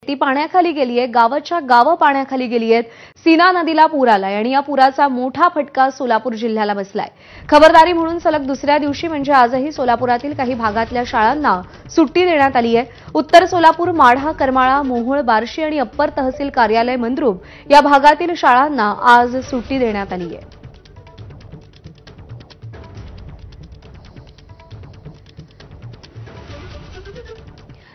ती पाण्याखाली गेलीये, गावाच्या गावं पाण्याखाली गेली आहेत। सीना नदीला पूर आलाय आणि या पुराचा मोठा फटका सोलापूर जिल्ह्याला बसलाय। खबरदारी म्हणून सलग दुसऱ्या दिवशी म्हणजे आजही सोलापुरातील काही भागातल्या शाळांना सुट्टी देण्यात आली आहे। उत्तर सोलापूर, माढा, करमाळा, मोहोळ, बार्शी आणि अप्पर तहसील कार्यालय मंद्रुप या भागातील शाळांना आज सुट्टी देण्यात आली आहे।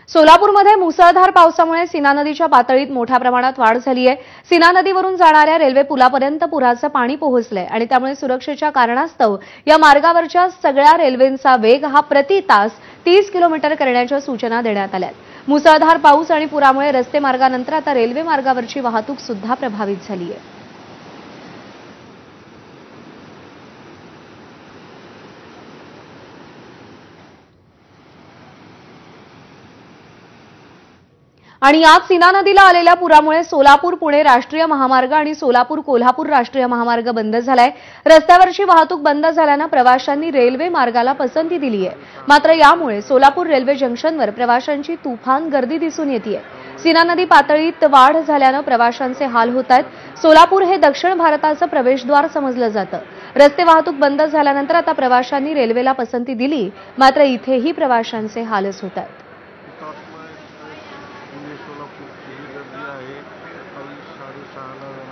सोलापूरमध्ये मुसळधार पावसामुळे सीना नदीच्या पातळीत मोठ्या प्रमाणात वाढ झाली आहे। सीना नदीवरून जाणाऱ्या रेल्वे पुलापर्यंत पुराचं पाणी पोहोचलंय आणि त्यामुळे सुरक्षेच्या कारणास्तव या मार्गावरच्या सगळ्या रेल्वेंचा वेग हा प्रति तास 30 किलोमीटर करण्याच्या सूचना देण्यात आल्यात। मुसळधार पाऊस आणि पुरामुळे रस्ते मार्गानंतर आता रेल्वे मार्गावरची वाहतूक सुद्धा प्रभावित झाली आहे। आणि यात सीना नदीला आलेल्या पुरामुळे सोलापूर-पुणे राष्ट्रीय महामार्ग आणि सोलापूर-कोल्हापूर राष्ट्रीय महामार्ग बंद झालाय। रस्त्यावरची वाहतूक बंद झाल्यानं प्रवाशांनी रेल्वे मार्गाला पसंती दिली आहे। मात्र यामुळे सोलापूर रेल्वे जंक्शनवर प्रवाशांची तुफान गर्दी दिसून येतेय। सीना नदी पातळीत वाढ झाल्यानं प्रवाशांचे हाल होत आहेत। सोलापूर हे दक्षिण भारताचं प्रवेशद्वार समजलं जातं। रस्ते वाहतूक बंद झाल्यानंतर आता प्रवाशांनी रेल्वेला पसंती दिली, मात्र इथेही प्रवाशांचे हालच होत आहेत। सोलापूर ही गर्दी आहे। सकाळी 6:30ला